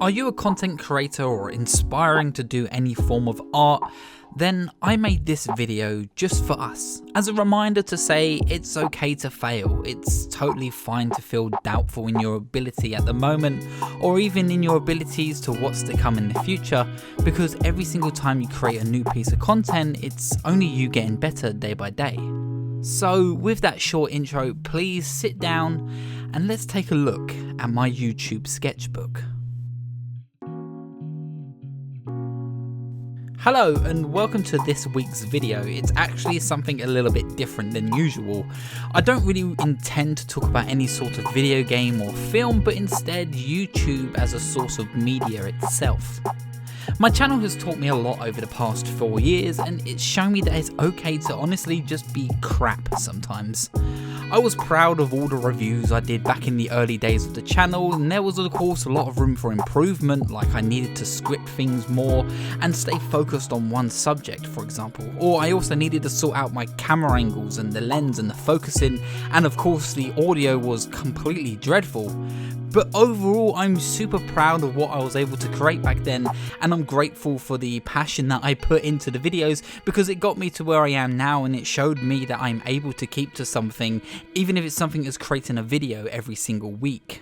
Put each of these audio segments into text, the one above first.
Are you a content creator or inspiring to do any form of art? Then I made this video just for us, as a reminder to say it's okay to fail. It's totally fine to feel doubtful in your ability at the moment, or even in your abilities to what's to come in the future, because every single time you create a new piece of content, it's only you getting better day by day. So with that short intro, please sit down and let's take a look at my YouTube sketchbook. Hello and welcome to this week's video. It's actually something a little bit different than usual. I don't really intend to talk about any sort of video game or film, but instead YouTube as a source of media itself. My channel has taught me a lot over the past 4 years, and it's shown me that it's okay to honestly just be crap sometimes. I was proud of all the reviews I did back in the early days of the channel, and there was of course a lot of room for improvement, like I needed to script things more and stay focused on one subject, for example, or I also needed to sort out my camera angles and the lens and the focusing, and of course the audio was completely dreadful. But overall, I'm super proud of what I was able to create back then, and I'm grateful for the passion that I put into the videos, because it got me to where I am now, and it showed me that I'm able to keep to something, even if it's something as creating a video every single week.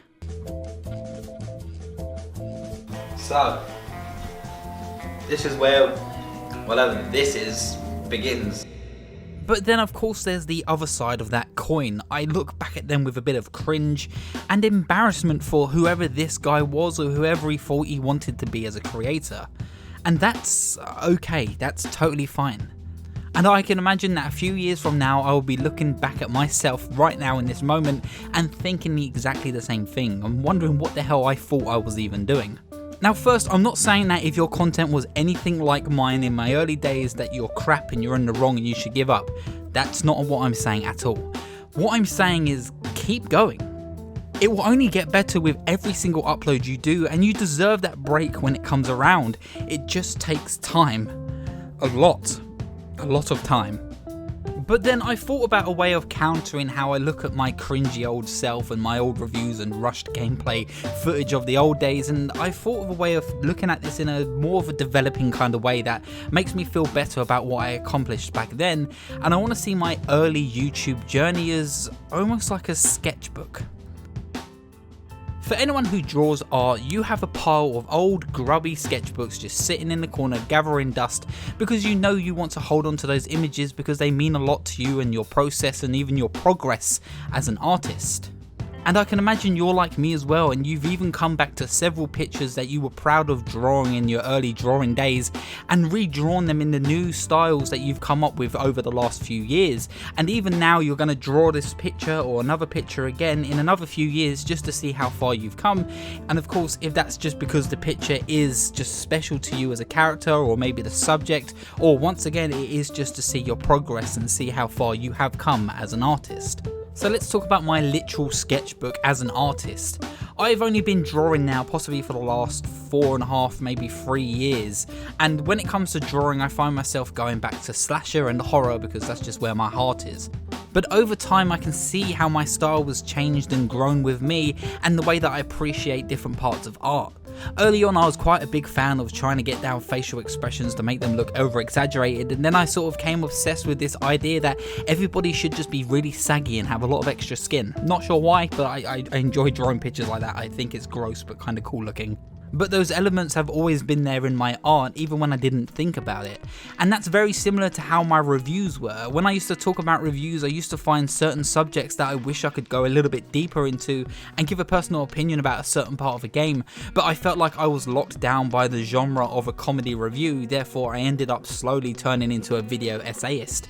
So, this is where, whatever this is, begins. But then of course there's the other side of that coin. I look back at them with a bit of cringe and embarrassment for whoever this guy was or whoever he thought he wanted to be as a creator. And that's okay, that's totally fine. And I can imagine that a few years from now I will be looking back at myself right now in this moment and thinking exactly the same thing. I'm wondering what the hell I thought I was even doing. Now first, I'm not saying that if your content was anything like mine in my early days that you're crap and you're in the wrong and you should give up. That's not what I'm saying at all. What I'm saying is keep going. It will only get better with every single upload you do, and you deserve that break when it comes around. It just takes time. A lot of time. But then I thought about a way of countering how I look at my cringy old self and my old reviews and rushed gameplay footage of the old days, and I thought of a way of looking at this in a more of a developing kind of way that makes me feel better about what I accomplished back then, and I want to see my early YouTube journey as almost like a sketchbook. For anyone who draws art, you have a pile of old grubby sketchbooks just sitting in the corner gathering dust because you know you want to hold on to those images because they mean a lot to you and your process and even your progress as an artist. And I can imagine you're like me as well, and you've even come back to several pictures that you were proud of drawing in your early drawing days and redrawn them in the new styles that you've come up with over the last few years. And even now you're going to draw this picture or another picture again in another few years just to see how far you've come. And of course, if that's just because the picture is just special to you as a character, or maybe the subject, or once again it is just to see your progress and see how far you have come as an artist. So let's talk about my literal sketchbook as an artist. I've only been drawing now possibly for the last 4.5, maybe 3 years, and when it comes to drawing I find myself going back to slasher and horror because that's just where my heart is. But over time I can see how my style was changed and grown with me and the way that I appreciate different parts of art. Early on I was quite a big fan of trying to get down facial expressions to make them look over exaggerated, and then I sort of came obsessed with this idea that everybody should just be really saggy and have a lot of extra skin. Not sure why, but I enjoy drawing pictures like that. I think it's gross but kind of cool looking. But those elements have always been there in my art, even when I didn't think about it. And that's very similar to how my reviews were. When I used to talk about reviews, I used to find certain subjects that I wish I could go a little bit deeper into and give a personal opinion about a certain part of a game, but I felt like I was locked down by the genre of a comedy review, therefore I ended up slowly turning into a video essayist.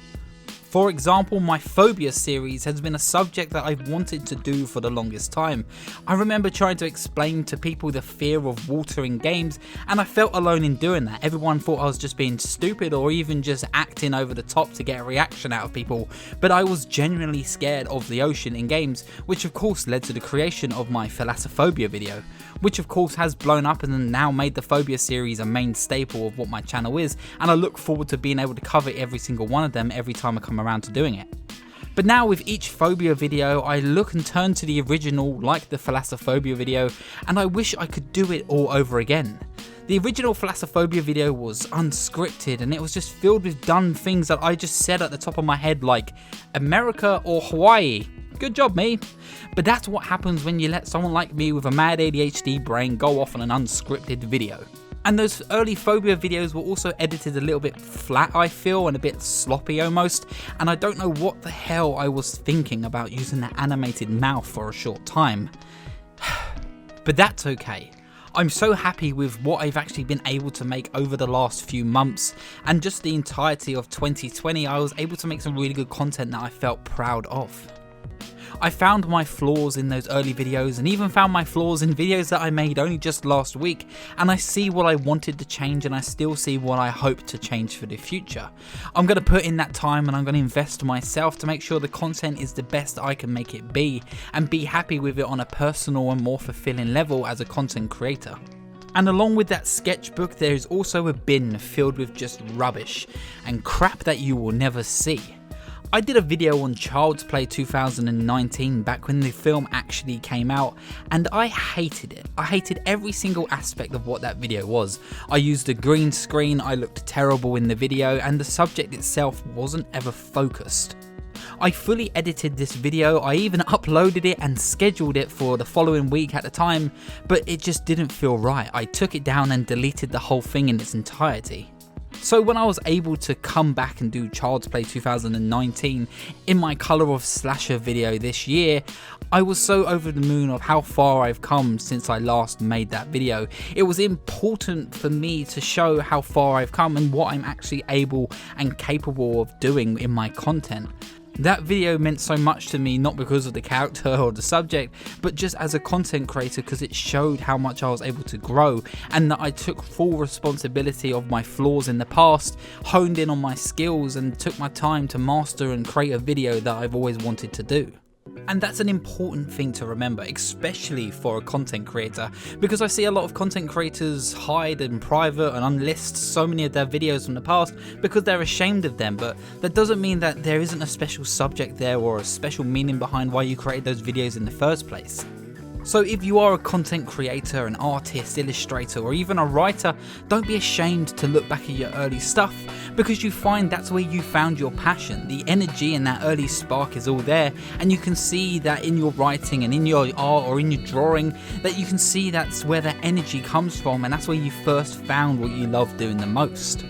For example, my phobia series has been a subject that I've wanted to do for the longest time. I remember trying to explain to people the fear of water in games, and I felt alone in doing that. Everyone thought I was just being stupid or even just acting over the top to get a reaction out of people, but I was genuinely scared of the ocean in games, which of course led to the creation of my thalassophobia video, which of course has blown up and now made the phobia series a main staple of what my channel is, and I look forward to being able to cover every single one of them every time I come around to doing it. But now with each phobia video, I look and turn to the original, like the thalassophobia video, and I wish I could do it all over again. The original thalassophobia video was unscripted, and it was just filled with dumb things that I just said at the top of my head, like America or Hawaii. Good job, me. But that's what happens when you let someone like me with a mad ADHD brain go off on an unscripted video. And those early phobia videos were also edited a little bit flat, I feel, and a bit sloppy almost, and I don't know what the hell I was thinking about using that animated mouth for a short time. But that's okay. I'm so happy with what I've actually been able to make over the last few months, and just the entirety of 2020 I was able to make some really good content that I felt proud of. I found my flaws in those early videos, and even found my flaws in videos that I made only just last week, and I see what I wanted to change, and I still see what I hope to change for the future. I'm going to put in that time, and I'm going to invest myself to make sure the content is the best I can make it be, and be happy with it on a personal and more fulfilling level as a content creator. And along with that sketchbook, there is also a bin filled with just rubbish and crap that you will never see. I did a video on Child's Play 2019 back when the film actually came out, and I hated it. I hated every single aspect of what that video was. I used a green screen, I looked terrible in the video, and the subject itself wasn't ever focused. I fully edited this video, I even uploaded it and scheduled it for the following week at the time, but it just didn't feel right. I took it down and deleted the whole thing in its entirety. So when I was able to come back and do Child's Play 2019 in my Colour of Slasher video this year, I was so over the moon of how far I've come since I last made that video. It was important for me to show how far I've come and what I'm actually able and capable of doing in my content. That video meant so much to me, not because of the character or the subject, but just as a content creator, because it showed how much I was able to grow, and that I took full responsibility of my flaws in the past, honed in on my skills, and took my time to master and create a video that I've always wanted to do. And that's an important thing to remember, especially for a content creator, because I see a lot of content creators hide in private and unlist so many of their videos from the past because they're ashamed of them, but that doesn't mean that there isn't a special subject there or a special meaning behind why you created those videos in the first place. So if you are a content creator, an artist, illustrator, or even a writer, don't be ashamed to look back at your early stuff, because you find that's where you found your passion. The energy and that early spark is all there, and you can see that in your writing and in your art or in your drawing, that you can see that's where that energy comes from, and that's where you first found what you love doing the most.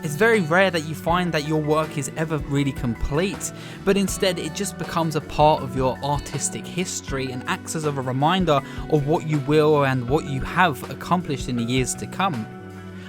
It's very rare that you find that your work is ever really complete, but instead it just becomes a part of your artistic history and acts as a reminder of what you will and what you have accomplished in the years to come.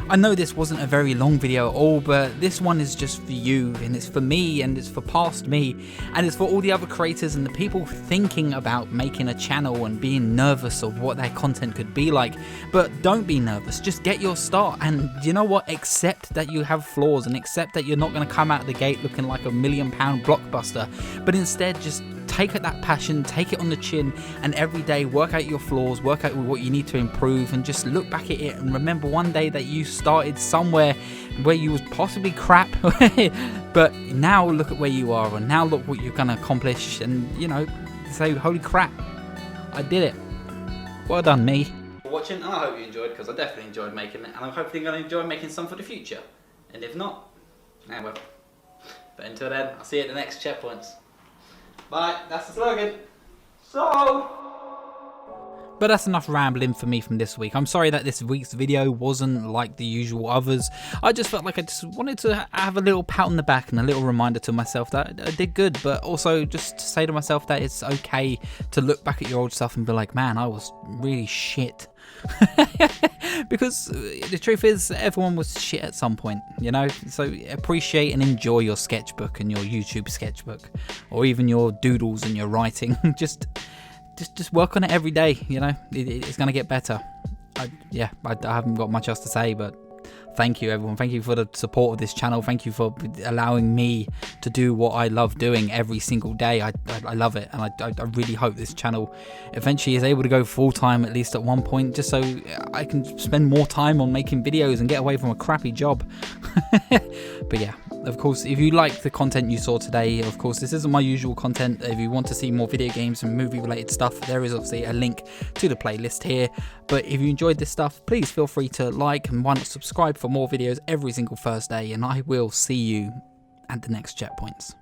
I know this wasn't a very long video at all, but this one is just for you, and it's for me, and it's for past me, and it's for all the other creators and the people thinking about making a channel and being nervous of what their content could be like. But don't be nervous, just get your start, and you know what, accept that you have flaws, and accept that you're not going to come out of the gate looking like a £1 million blockbuster, but instead just take that passion, take it on the chin, and every day work out your flaws, work out what you need to improve, and just look back at it and remember one day that you started somewhere where you was possibly crap, but now look at where you are, and now look what you're going to accomplish, and you know, say holy crap, I did it. Well done, me. For watching, and I hope you enjoyed, because I definitely enjoyed making it, and I'm hopefully going to enjoy making some for the future, and if not, well. But until then, I'll see you at the next checkpoints. Bye, that's the slogan. So. But that's enough rambling for me from this week. I'm sorry that this week's video wasn't like the usual others. I just felt like I just wanted to have a little pat on the back and a little reminder to myself that I did good, but also just to say to myself that it's okay to look back at your old stuff and be like, man, I was really shit. Because the truth is, everyone was shit at some point, you know? So appreciate and enjoy your sketchbook and your YouTube sketchbook, or even your doodles and your writing. Just work on it every day, you know? It's gonna get better. I haven't got much else to say, but thank you, everyone. Thank you for the support of this channel. Thank you for allowing me to do what I love doing every single day. I love it, and I really hope this channel eventually is able to go full-time, at least at one point, just so I can spend more time on making videos and get away from a crappy job. But yeah, Of course, if you like the content you saw today, of course, this isn't my usual content. If you want to see more video games and movie related stuff, there is obviously a link to the playlist here. But if you enjoyed this stuff, please feel free to like and why not subscribe for more videos every single Thursday, and I will see you at the next checkpoints.